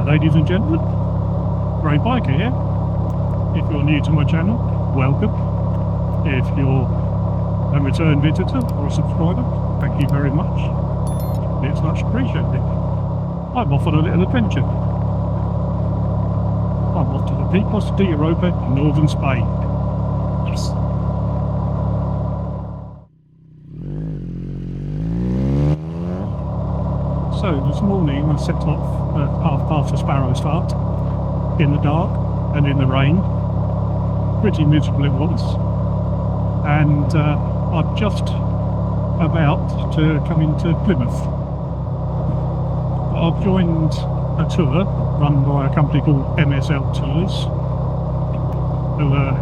ladies and gentlemen, Grey Biker here. If you're new to my channel, welcome. If you're a return visitor or a subscriber, thank you very much. It's much appreciated. I'm off on a little adventure. I'm off to the Picos de Europa in northern Spain. Yes. So this morning I set off at 1:30 a sparrow start, in the dark and in the rain. Pretty miserable it was. And I'm just about to come into Plymouth. I've joined a tour run by a company called MSL Tours, who are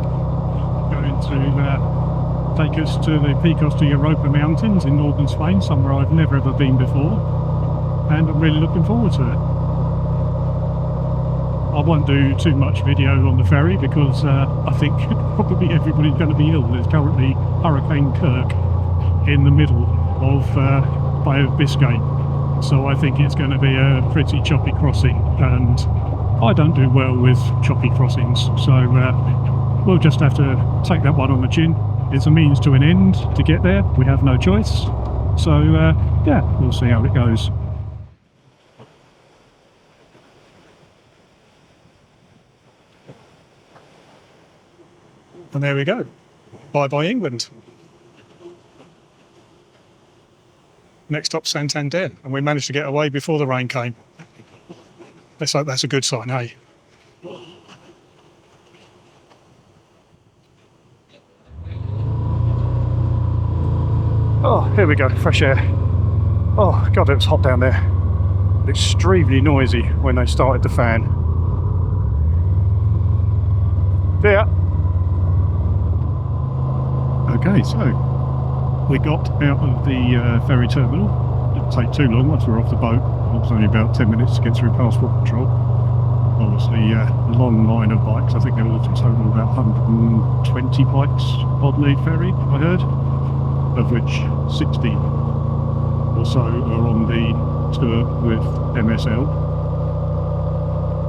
going to take us to the Picos de Europa mountains in northern Spain, somewhere I've never ever been before. And I'm really looking forward to it. I won't do too much video on the ferry because I think probably everybody's going to be ill. There's currently Hurricane Kirk in the middle of Bay of Biscay, so I think it's going to be a pretty choppy crossing, and I don't do well with choppy crossings, so we'll just have to take that one on the chin. It's a means to an end to get there. We have no choice, so yeah, we'll see how it goes. And there we go. Bye-bye England. Next stop Santander, and we managed to get away before the rain came. Let's hope that's a good sign, eh? Oh, here we go, fresh air. Oh God, it was hot down there. Extremely noisy when they started the fan. There. Okay, so we got out of the ferry terminal. Didn't take too long once we were off the boat. It was only about 10 minutes to get through passport control. Obviously, a long line of bikes. I think there was in total about 120 bikes on the ferry, I heard, of which 60 or so are on the tour with MSL.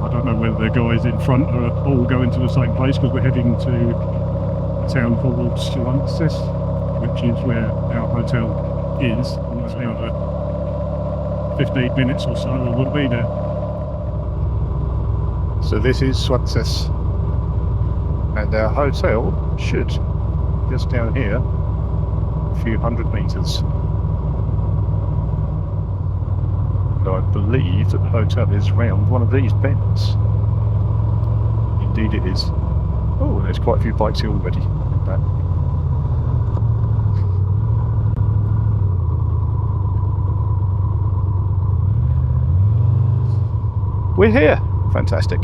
I don't know whether the guys in front are all going to the same place, because we're heading to town called Suances, which is where our hotel is, and it's another 15 minutes or so and we'll be there. So this is Suances, and our hotel should just down here, a few hundred meters. So I believe that the hotel is round one of these bends. Indeed it is. Oh, there's quite a few bikes here already. We're here. Fantastic.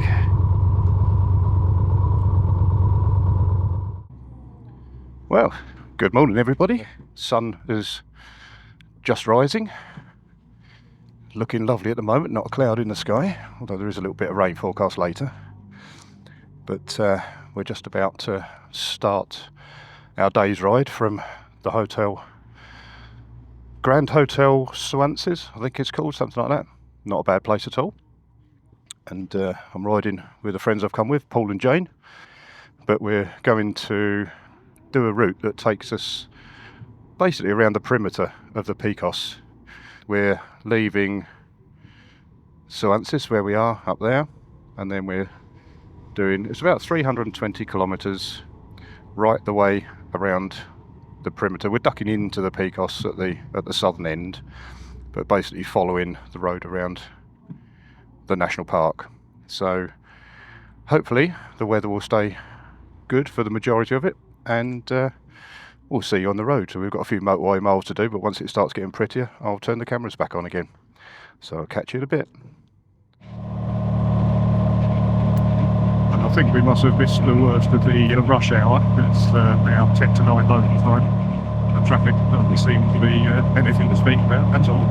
Well, good morning everybody. Sun is just rising. Looking lovely at the moment, not a cloud in the sky, although there is a little bit of rain forecast later. But we're just about to start our day's ride from the hotel, Gran Hotel Suances, I think it's called, something like that. Not a bad place at all. And I'm riding with the friends I've come with, Paul and Jane. But we're going to do a route that takes us basically around the perimeter of the Picos. We're leaving Suances, where we are up there, and then we're doing, it's about 320 kilometers right the way around the perimeter. We're ducking into the Picos at the southern end, but basically following the road around the national park. So hopefully the weather will stay good for the majority of it, and we'll see you on the road. So we've got a few motorway miles to do, but once it starts getting prettier, I'll turn the cameras back on again. So I'll catch you in a bit. I think we must have missed the worst of the rush hour. It's now 10 to 9 local time. The traffic doesn't seem to be anything to speak about at all,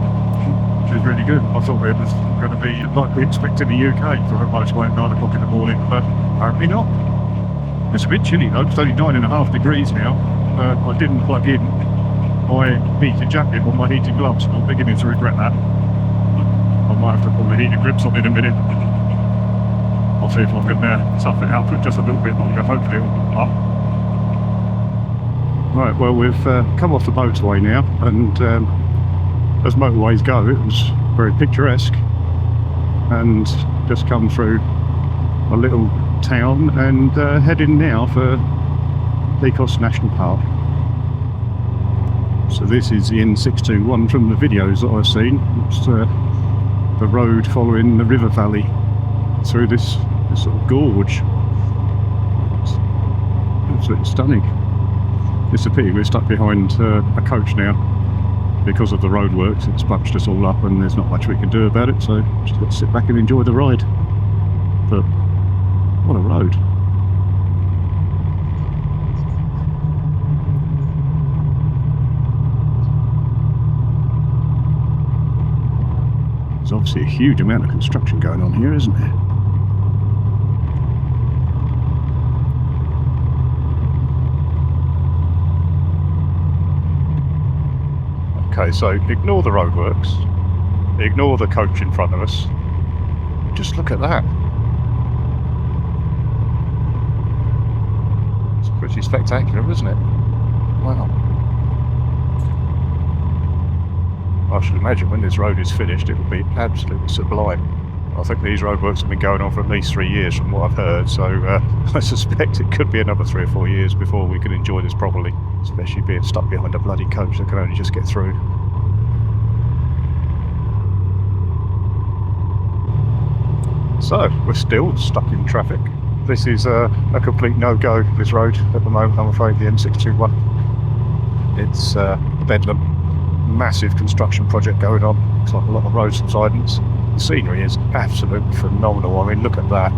which is really good. I thought it was going to be like we expect in the UK for a motorway at 9 o'clock in the morning, but apparently not. It's a bit chilly though, it's only 9.5 degrees now. I didn't plug in my heated jacket or my heated gloves, I'm beginning to regret that. I might have to put the heated grips on in a minute. I'll see if I can tough it out for just a little bit longer. Hopefully it'll come up. Right, well, we've come off the motorway now, and as motorways go, it was very picturesque, and just come through a little town and heading now for Picos National Park. So this is the N621 from the videos that I've seen. It's the road following the river valley through this sort of gorge. It's absolutely stunning. It's a pity we're stuck behind a coach now because of the roadworks. It's bunched us all up and there's not much we can do about it, so just got to sit back and enjoy the ride. But what a road. There's obviously a huge amount of construction going on here, isn't there? Okay, so ignore the roadworks, ignore the coach in front of us. Just look at that. It's pretty spectacular, isn't it? Wow. I should imagine when this road is finished, it will be absolutely sublime. I think these roadworks have been going on for at least 3 years from what I've heard, so I suspect it could be another 3 or 4 years before we can enjoy this properly, especially being stuck behind a bloody coach that can only just get through. So, we're still stuck in traffic. This is a complete no-go, this road, at the moment, I'm afraid, the N621. It's bedlam. Massive construction project going on. Looks like a lot of road subsidence. The scenery is absolutely phenomenal. I mean, look at that.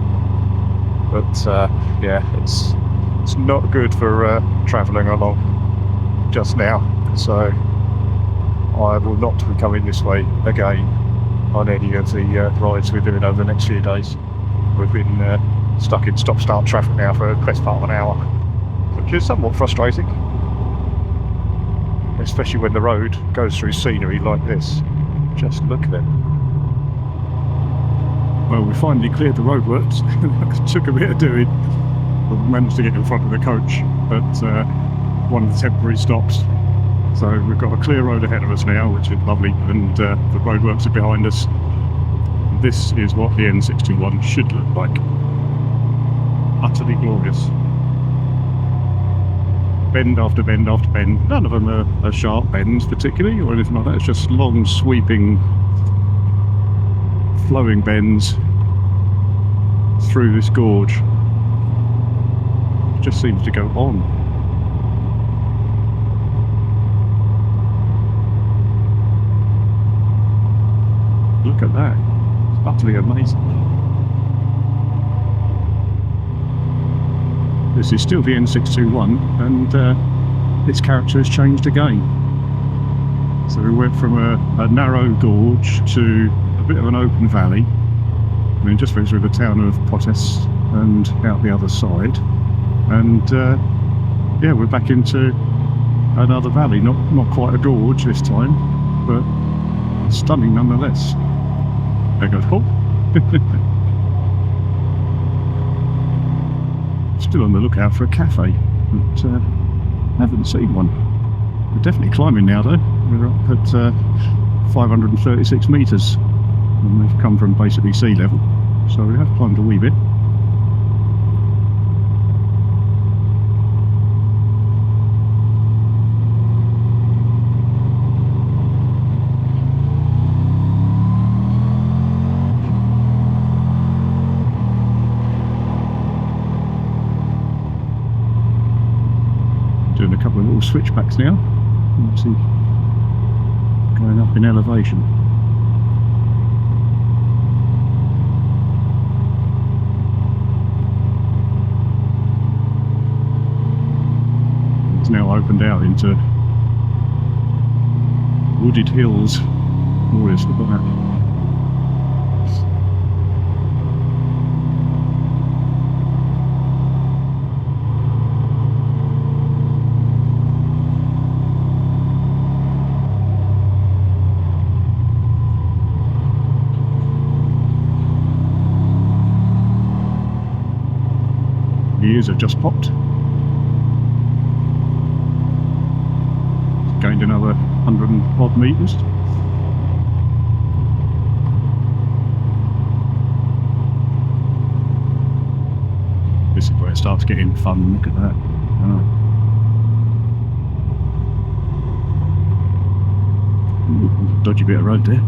But yeah, it's not good for travelling along just now. So I will not be coming this way again on any of the rides we're doing over the next few days. We've been stuck in stop-start traffic now for the best part of an hour, which is somewhat frustrating. Especially when the road goes through scenery like this. Just look at it. Well, we finally cleared the roadworks. It took a bit of doing. We managed to get in front of the coach at one of the temporary stops. So we've got a clear road ahead of us now, which is lovely, and the roadworks are behind us. This is what the N621 should look like. Utterly glorious. Bend after bend after bend. None of them are sharp bends particularly or anything like that. It's just long, sweeping, flowing bends through this gorge. It just seems to go on. Look at that. It's utterly amazing. This is still the N621, and its character has changed again. So we went from a narrow gorge to a bit of an open valley. I mean, just went through the town of Potes and out the other side. And yeah, we're back into another valley. Not quite a gorge this time, but stunning nonetheless. There goes Paul. Still on the lookout for a cafe, but haven't seen one. We're definitely climbing now though. We're up at 536 metres and we've come from basically sea level, so we have climbed a wee bit. Doing a couple of little switchbacks now, obviously going up in elevation. It's now opened out into wooded hills. Glorious, look at that. gears have just popped. Gained another 100 and odd metres. This is where it starts getting fun. Look at that. Oh. Ooh, dodgy bit of road there.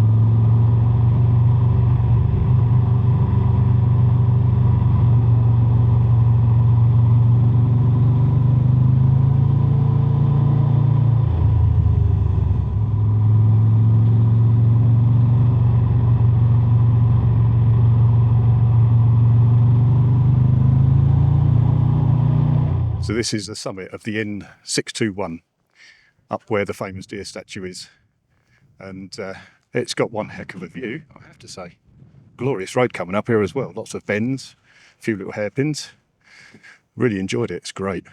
So this is the summit of the N621, up where the famous deer statue is. And it's got one heck of a view, I have to say. Glorious road coming up here as well. Lots of bends, a few little hairpins. Really enjoyed it, it's great.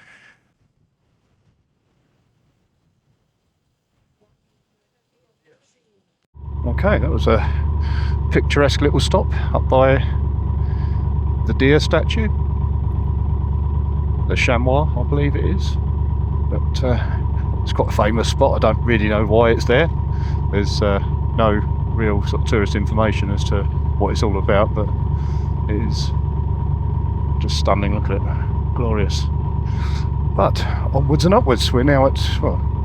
Okay, that was a picturesque little stop up by the deer statue. The chamois, I believe it is, but it's quite a famous spot. I don't really know why it's there. There's no real sort of tourist information as to what it's all about, but it is just stunning. Look at it, glorious. But onwards and upwards, we're now at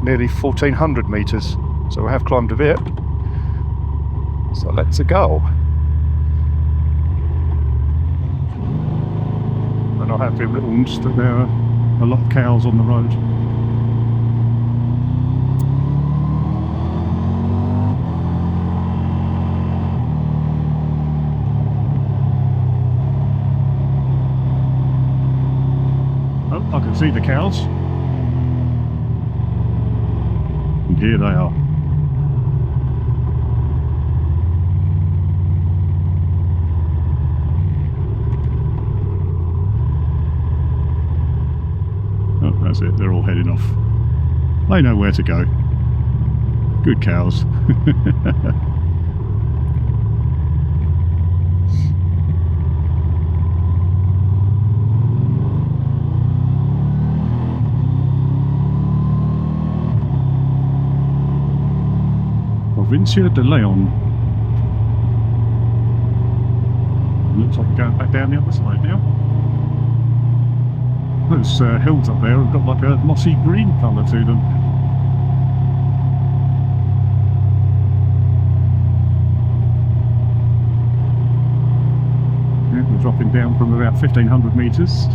nearly 1400 metres, so we have climbed a bit. So let's go. And I have been warned that there are a lot of cows on the road. Oh, I can see the cows. And here they are. That's it, they're all heading off. They know where to go. Good cows. Provincia de Leon. Looks like we're going back down the other side now. Those hills up there have got like a mossy green colour to them. Yeah, we're dropping down from about 1500 metres.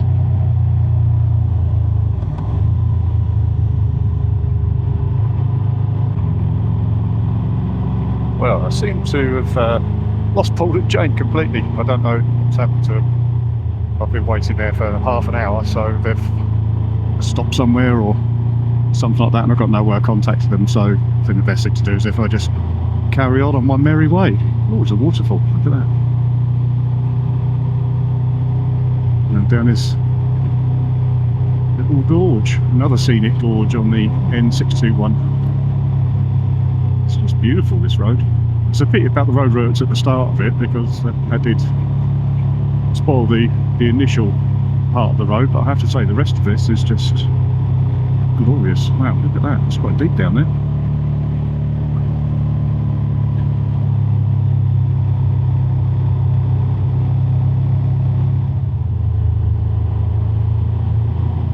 Well, I seem to have lost Paul and Jane completely. I don't know what's happened to them. I've been waiting there for half an hour, so they've stopped somewhere or something like that, and I've got nowhere contacted them, so I think the best thing to do is if I just carry on my merry way. Oh, it's a waterfall, look at that. And down this little gorge, another scenic gorge on the N621. It's just beautiful, this road. It's a pity about the road routes at the start of it, because that did spoil the initial part of the road, but I have to say the rest of this is just glorious. Wow, look at that, it's quite deep down there.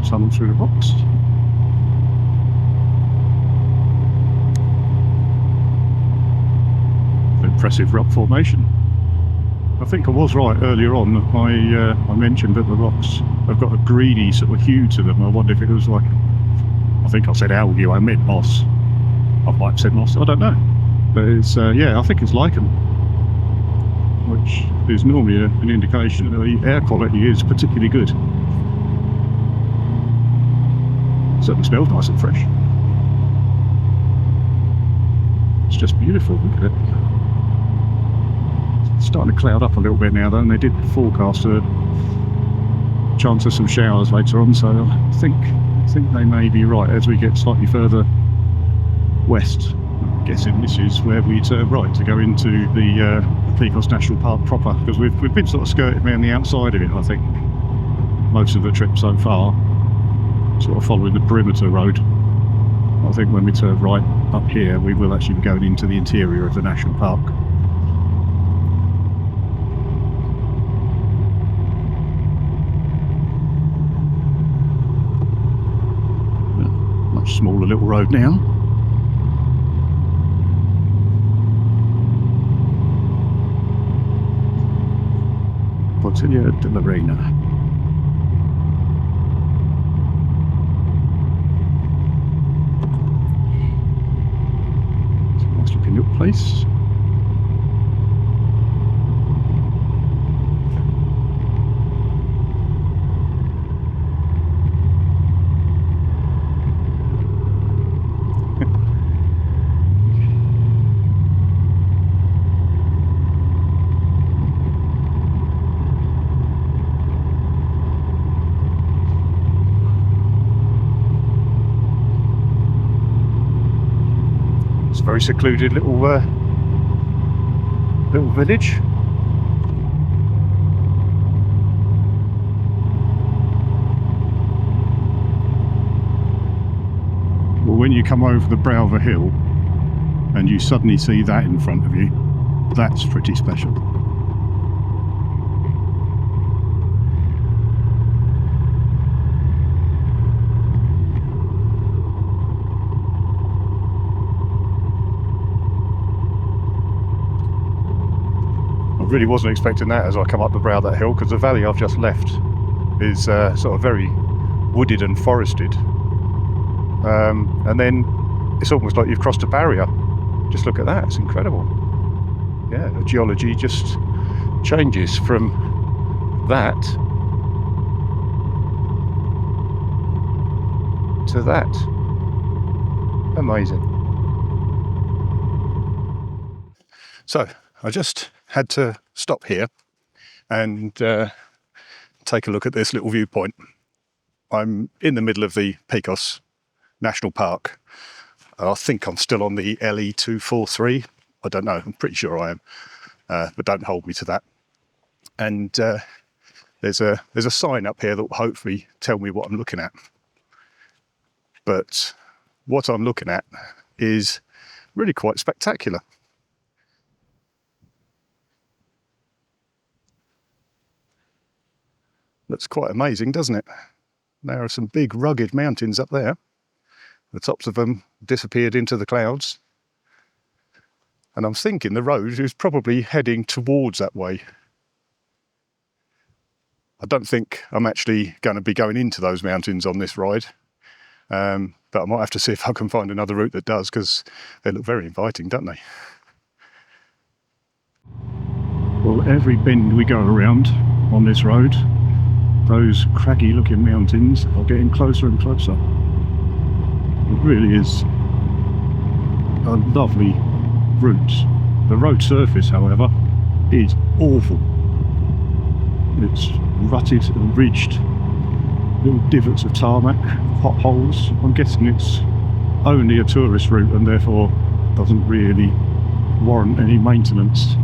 Tunnel through the rocks. Impressive rock formation. I think I was right earlier on. I mentioned that the rocks have got a greeny sort of hue to them. I wonder if it was like, I think I said algae, I meant moss. I might have said moss, I don't know. But it's, yeah, I think it's lichen, which is normally an indication that the air quality is particularly good. Certainly smells nice and fresh. It's just beautiful, look at it. Starting to cloud up a little bit now though, and they did forecast a chance of some showers later on, so I think they may be right as we get slightly further west. I'm guessing this is where we turn right to go into the Picos National Park proper, because we've been sort of skirting around the outside of it, I think. most of the trip so far, sort of following the perimeter road. I think when we turn right up here, we will actually be going into the interior of the national park. Much smaller little road now. Portiglia de la Reina. It's a nice looking little place. Very secluded little village. Well, when you come over the brow of a hill and you suddenly see that in front of you, that's pretty special. Really wasn't expecting that as I come up the brow of that hill, because the valley I've just left is sort of very wooded and forested, and then it's almost like you've crossed a barrier. Just look at that, it's incredible. Yeah, the geology just changes from that to that. Amazing. So I just had to stop here and take a look at this little viewpoint. I'm in the middle of the Picos National Park. I think I'm still on the LE243. I don't know, I'm pretty sure I am, but don't hold me to that. And there's a sign up here that will hopefully tell me what I'm looking at. But what I'm looking at is really quite spectacular. Looks quite amazing, doesn't it? There are some big rugged mountains up there. The tops of them disappeared into the clouds. And I'm thinking the road is probably heading towards that way. I don't think I'm actually going to be going into those mountains on this ride. But I might have to see if I can find another route that does, because they look very inviting, don't they? Well, every bend we go around on this road, those craggy looking mountains are getting closer and closer. It really is a lovely route. The road surface, however, is awful. It's rutted and ridged, little divots of tarmac, potholes. I'm guessing it's only a tourist route and therefore doesn't really warrant any maintenance.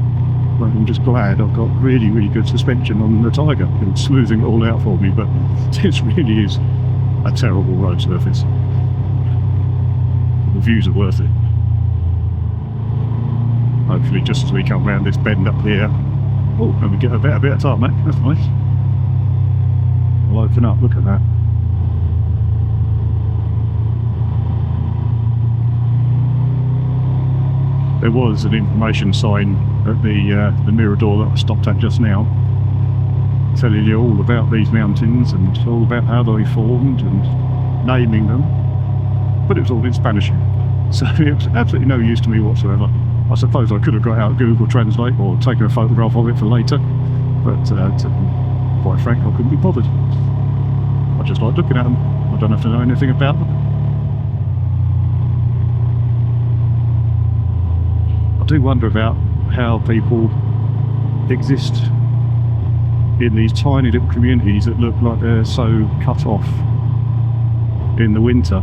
But I'm just glad I've got really, really good suspension on the Tiger and smoothing it all out for me, but this really is a terrible road surface. The views are worth it. Hopefully just as we come round this bend up here, oh, and we get a better bit of tarmac, that's nice. I'll open up, look at that. There was an information sign at the Mirador that I stopped at just now, telling you all about these mountains and all about how they formed and naming them, but it was all in Spanish, so it was absolutely no use to me whatsoever. I suppose I could have got out Google Translate or taken a photograph of it for later, but to be quite frank, I couldn't be bothered. I just like looking at them. I don't have to know anything about them. I do wonder about how people exist in these tiny little communities that look like they're so cut off in the winter.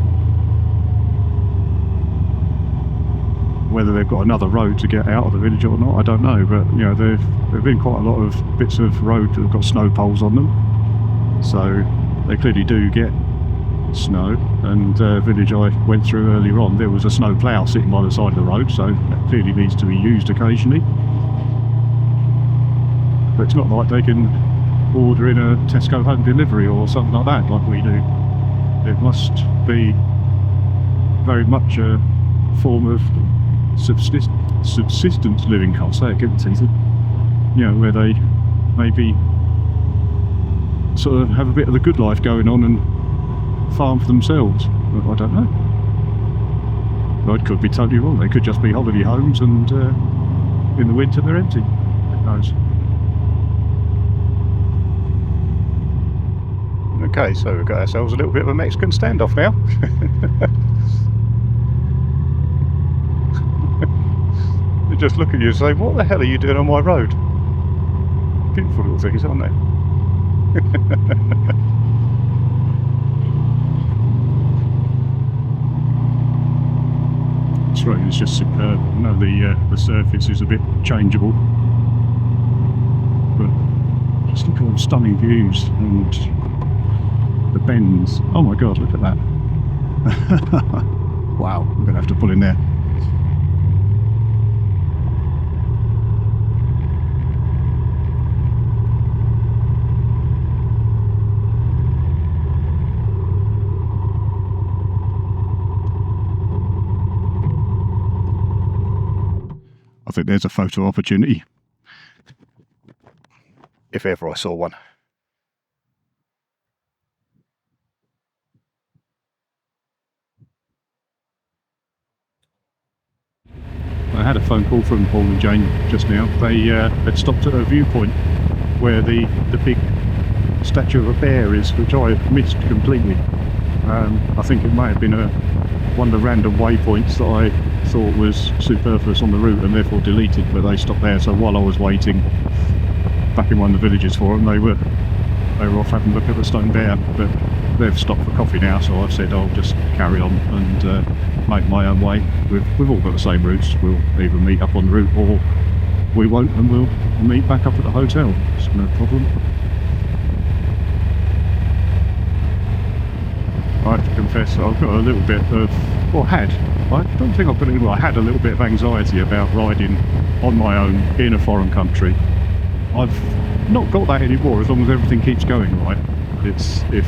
Whether they've got another road to get out of the village or not, I don't know, but you know, there've been quite a lot of bits of road that have got snow poles on them, So they clearly do get snow, and village I went through earlier on, there was a snow plough sitting by the side of the road, so that clearly needs to be used occasionally. But it's not like they can order in a Tesco home delivery or something like that, like we do. It must be very much a form of subsistence living, can't say it, give it, you know, where they maybe sort of have a bit of the good life going on and farm for themselves. But I don't know. I could be totally wrong. They could just be holiday homes, and in the winter they're empty. Who knows? Okay, so we've got ourselves a little bit of a Mexican standoff now. They just look at you and say, "What the hell are you doing on my road?" Beautiful little things, aren't they? This road is just superb. I know the surface is a bit changeable, but just look at all the stunning views and the bends. Oh my god, look at that. Wow, I'm going to have to pull in there. I think there's a photo opportunity, if ever I saw one. I had a phone call from Paul and Jane just now. They had stopped at a viewpoint where the big statue of a bear is, which I missed completely. I think it may have been one of the random waypoints that I thought was superfluous on the route and therefore deleted, but they stopped there. So while I was waiting back in one of the villages for them, they were off having a look at the stone bear. But they've stopped for coffee now, so I've said I'll just carry on and make my own way. We've all got the same routes. We'll either meet up on the route or we won't, and we'll meet back up at the hotel. It's no problem. I have to confess I've got a little bit of, or I don't think I've got it, I had a little bit of anxiety about riding on my own in a foreign country. I've not got that anymore, as long as everything keeps going right. It's if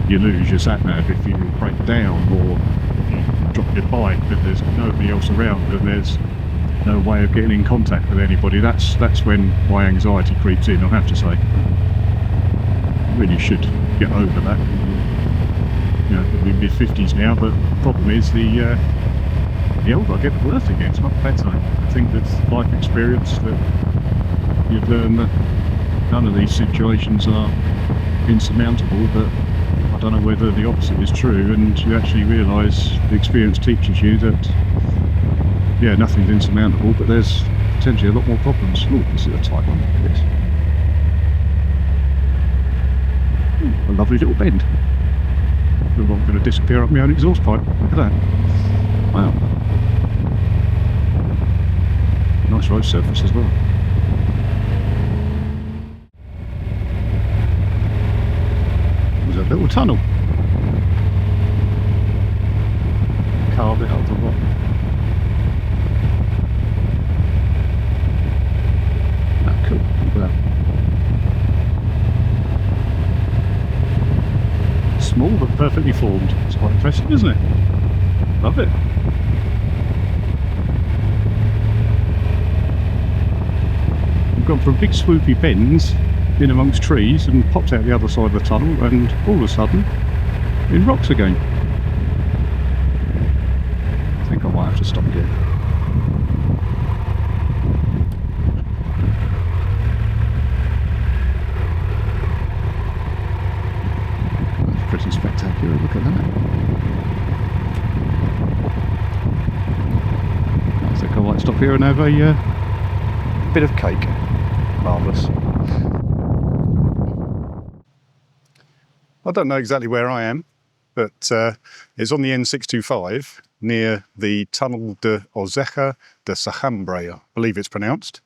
you lose your sat-nav, if you break down or you drop your bike, and there's nobody else around and there's no way of getting in contact with anybody, that's when my anxiety creeps in, I have to say. I really should get over that. You know, we're mid-50s now, but the problem is the older I get, the worse it gets, not better. I think with life experience that you've learned that none of these situations are insurmountable, but I don't know whether the opposite is true, and you actually realise the experience teaches you that, yeah, nothing's insurmountable, but there's potentially a lot more problems. Oh, this is a tight one. Yes. A lovely little bend. I'm going to disappear up my own exhaust pipe. Look at that. Wow. Nice road surface as well. There's a little tunnel. Carved it out of the rock. Ah, cool. Look at that. Small but perfectly formed. It's quite impressive, isn't it? Love it. We've gone from big swoopy bends in amongst trees and popped out the other side of the tunnel, and all of a sudden in rocks again. I think I might have to stop here. Pretty spectacular, look at that. I think I might stop here and have a bit of cake. Marvellous. I don't know exactly where I am, but it's on the N625 near the Tunnel de Ozeja de Sajambre, I believe it's pronounced.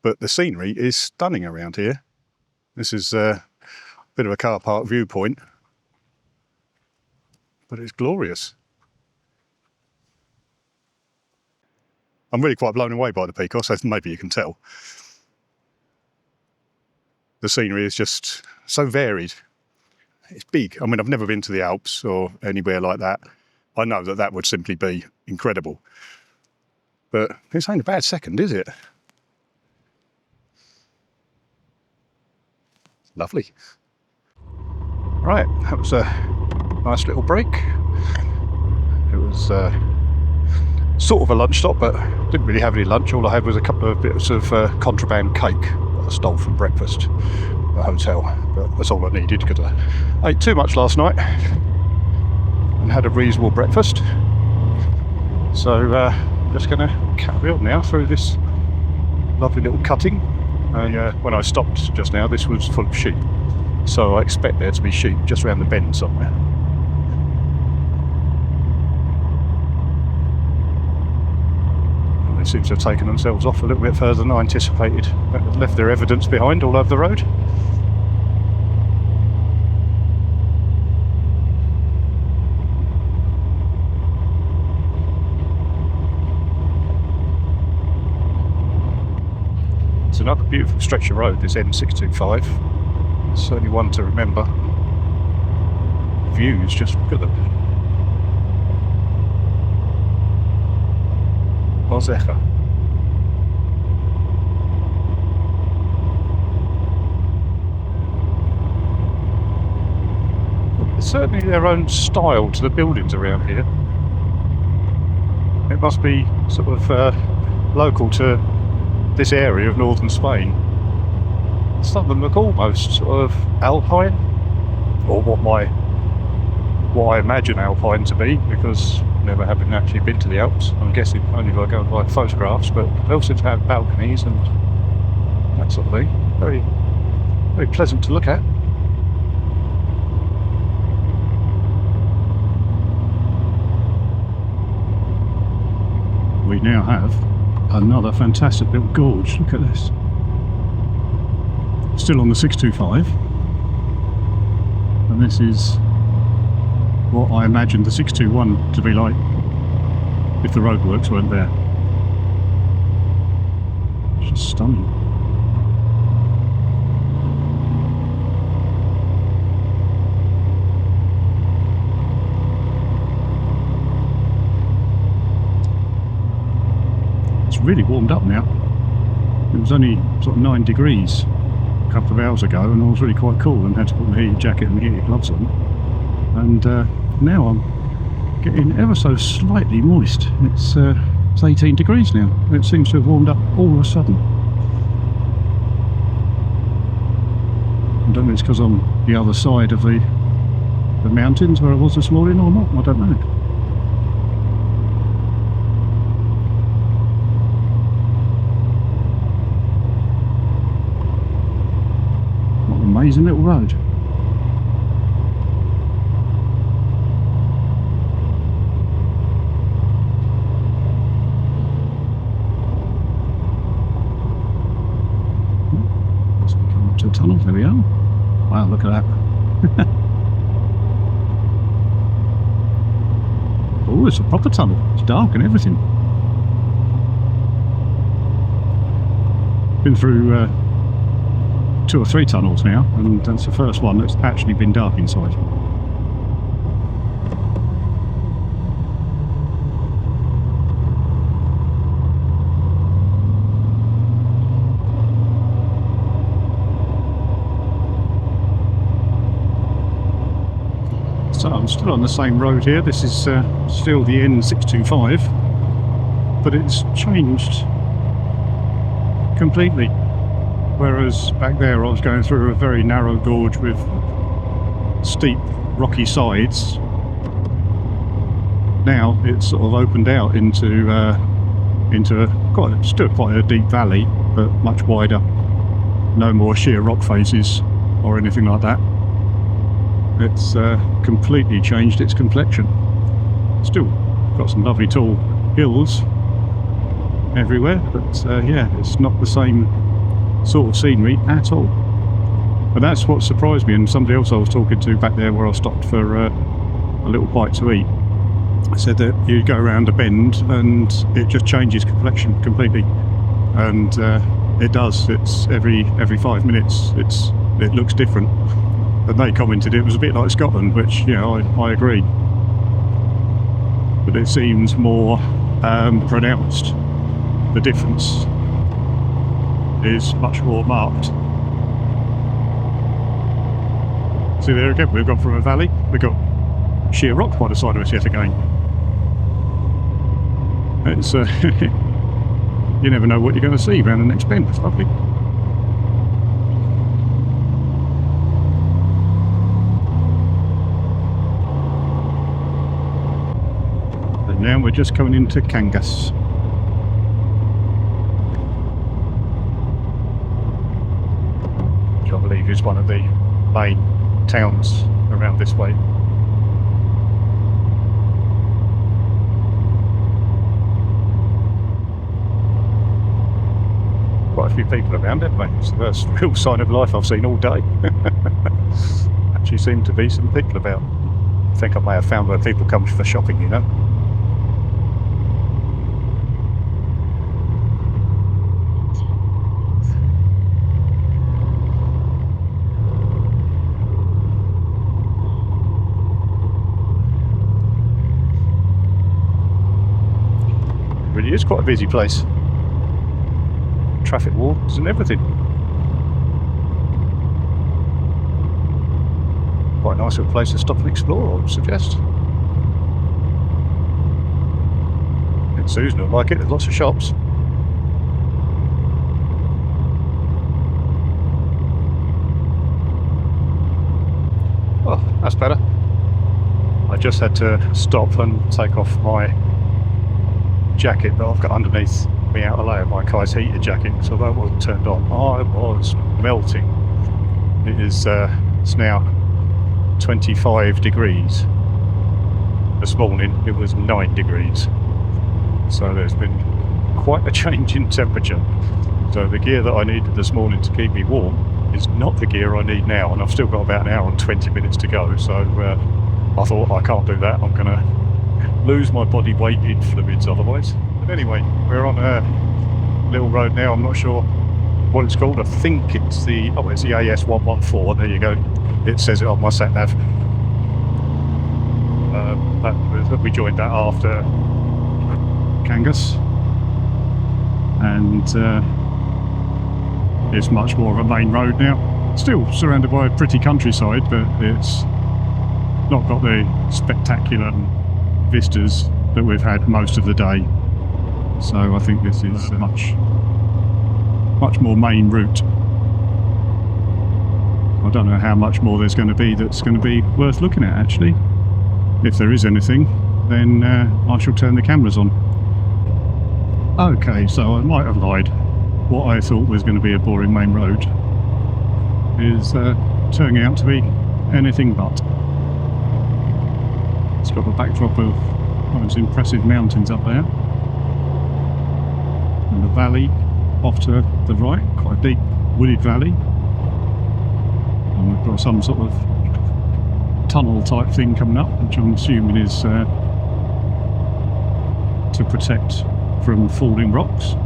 But the scenery is stunning around here. This is Bit of a car park viewpoint, but it's glorious. I'm really quite blown away by the Picos, as maybe you can tell. The scenery is just so varied. It's big. I mean, I've never been to the Alps or anywhere like that. I know that that would simply be incredible. But this ain't a bad second, is it? Lovely. Right, that was a nice little break. It was sort of a lunch stop, but didn't really have any lunch. All I had was a couple of bits of contraband cake that I stole from breakfast at the hotel. But that's all I needed because I ate too much last night and had a reasonable breakfast. So I'm just going to carry on now through this lovely little cutting. And when I stopped just now, this was full of sheep. So I expect there to be sheep just around the bend somewhere. They seem to have taken themselves off a little bit further than I anticipated. They've left their evidence behind all over the road. It's another beautiful stretch of road, this N625. It's certainly one to remember. Views, just look at them. Ozecha. There's certainly their own style to the buildings around here. It must be sort of local to this area of northern Spain. Some of them look almost sort of alpine, or what I imagine alpine to be, because never having actually been to the Alps. I'm guessing only by going by photographs, but they all seem to have balconies and that sort of thing. Very, very pleasant to look at. We now have another fantastic little gorge. Look at this. Still on the 625, and this is what I imagined the 621 to be like if the roadworks weren't there. It's just stunning. It's really warmed up now. It was only sort of 9 degrees a couple of hours ago, and I was really quite cool and had to put my heated jacket and heated gloves on. And now I'm getting ever so slightly moist. It's 18 degrees now. It seems to have warmed up all of a sudden. I don't know if it's because I'm the other side of the mountains where I was this morning or not. I don't know. What an amazing little road. To a tunnel, there we are. Wow, look at that. Oh, it's a proper tunnel. It's dark and everything. Been through 2 or 3 tunnels now, and that's the first one that's actually been dark inside. So I'm still on the same road here. This is still the N625, but it's changed completely. Whereas back there I was going through a very narrow gorge with steep rocky sides. Now it's sort of opened out into still quite a deep valley, but much wider. No more sheer rock faces or anything like that. It's completely changed its complexion. Still got some lovely tall hills everywhere, but yeah, it's not the same sort of scenery at all. But that's what surprised me, and somebody else I was talking to back there where I stopped for a little bite to eat said that you go around a bend and it just changes complexion completely, and it does. It's every 5 minutes it looks different. And they commented it was a bit like Scotland, which, you know, I agree, but it seems more pronounced. The difference is much more marked. See, there again, we've gone from a valley, we've got sheer rock by the side of us yet again. It's you never know what you're going to see around the next bend. It's lovely. And now we're just coming into Cangas. Which I believe is one of the main towns around this way. Quite a few people around, haven't they? It's the first real sign of life I've seen all day. Actually seem to be some people about. I think I may have found where people come for shopping, you know. It really is quite a busy place. Traffic wardens and everything. Quite a nice little place to stop and explore, I would suggest. And Susan will like it, there's lots of shops. Oh, that's better. I just had to stop and take off my jacket that I've got underneath me outer layer, my Kai's heater jacket, so that wasn't turned on. I was melting. It is it's now 25 degrees. This morning it was 9 degrees, so there's been quite a change in temperature. So the gear that I needed this morning to keep me warm is not the gear I need now, and I've still got about an hour and 20 minutes to go, so I thought I can't do that, I'm gonna lose my body weight in fluids otherwise. But anyway, we're on a little road now. I'm not sure what it's called. I think it's the AS114. There you go. It says it on my sat nav. We joined that after Cangas, and it's much more of a main road now. Still surrounded by a pretty countryside, but it's not got the spectacular vistas that we've had most of the day. So I think this is much more main route. I don't know how much more there's going to be that's going to be worth looking at, actually. If there is anything, then I shall turn the cameras on. Okay, so I might have lied. What I thought was going to be a boring main road is turning out to be anything but. It's got the backdrop of those impressive mountains up there, and the valley off to the right, quite a deep wooded valley, and we've got some sort of tunnel type thing coming up, which I'm assuming is to protect from falling rocks.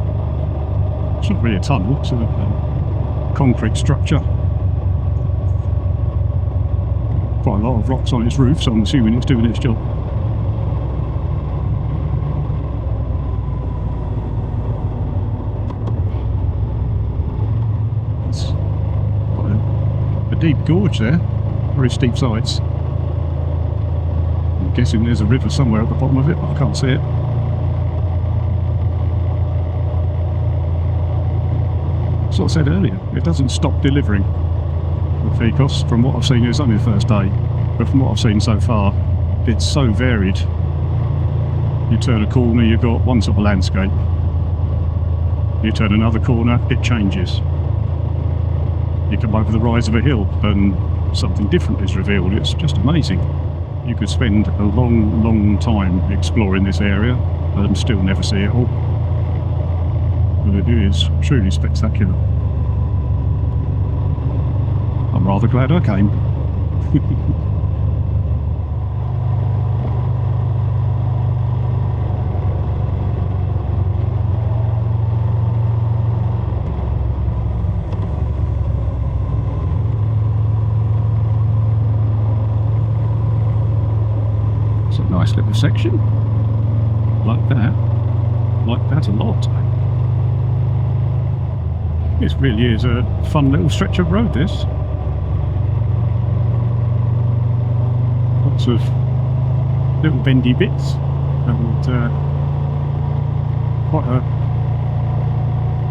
It's not really a tunnel, it's a concrete structure. Quite a lot of rocks on its roof, so I'm assuming it's doing its job. It's quite a deep gorge there, very steep sides. I'm guessing there's a river somewhere at the bottom of it, but I can't see it. As I said earlier, it doesn't stop delivering. The Picos, from what I've seen, it's only the first day, but from what I've seen so far, it's so varied. You turn a corner, you've got one sort of landscape. You turn another corner, it changes. You come over the rise of a hill and something different is revealed. It's just amazing. You could spend a long time exploring this area and still never see it all. But it is truly spectacular. I'm I'm rather glad I came. It's a nice little section. Like that a lot. This really is a fun little stretch of road, this. Lots of little bendy bits and quite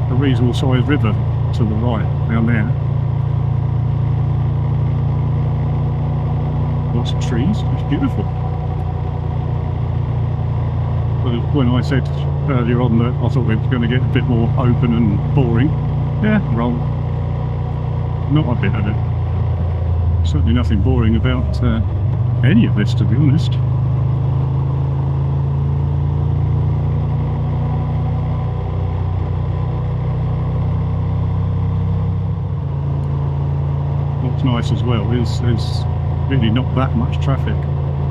a reasonable sized river to the right down there. Lots of trees, it's beautiful. When I said earlier on that I thought it was going to get a bit more open and boring, yeah, wrong. Not a bit of it. Certainly nothing boring about any of this, to be honest. What's nice as well is there's really not that much traffic.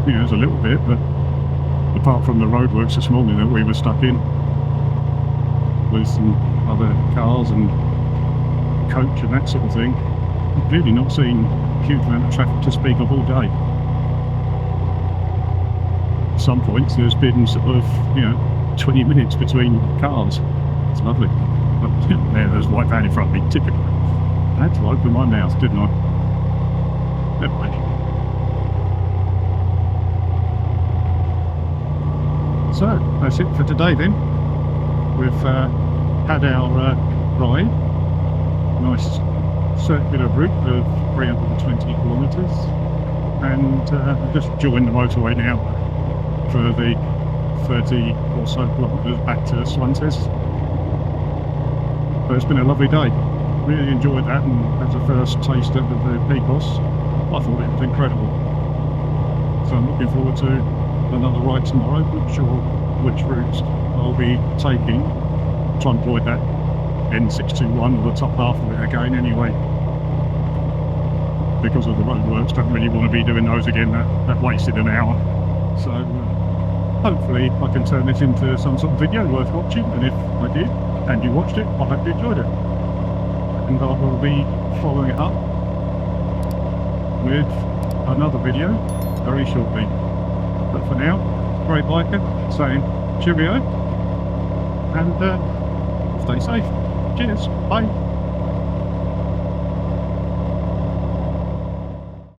You know, there's a little bit, but apart from the roadworks this morning that we were stuck in with some other cars and coach and that sort of thing, I've really not seen a huge amount of traffic to speak of all day. At some points there's been sort of, 20 minutes between cars. It's lovely. But there's a white van in front of me, typically. I had to open my mouth, didn't I? Never mind. So, that's it for today then. We've had our ride. Nice circular route of 320 kilometres. And just joined the motorway now for the 30 or so kilometres back to Suances. But it's been a lovely day. Really enjoyed that, and as a first taster of the Picos, I thought it was incredible. So I'm looking forward to another ride tomorrow. Not sure which routes I'll be taking. Try and avoid that N621 or the top half of it again anyway. Because of the roadworks, don't really want to be doing those again. That wasted an hour. So hopefully I can turn this into some sort of video worth watching, and if I did and you watched it, I hope you enjoyed it. And I will be following it up with another video very shortly. But for now, Great Biker saying cheerio and stay safe. Cheers, bye.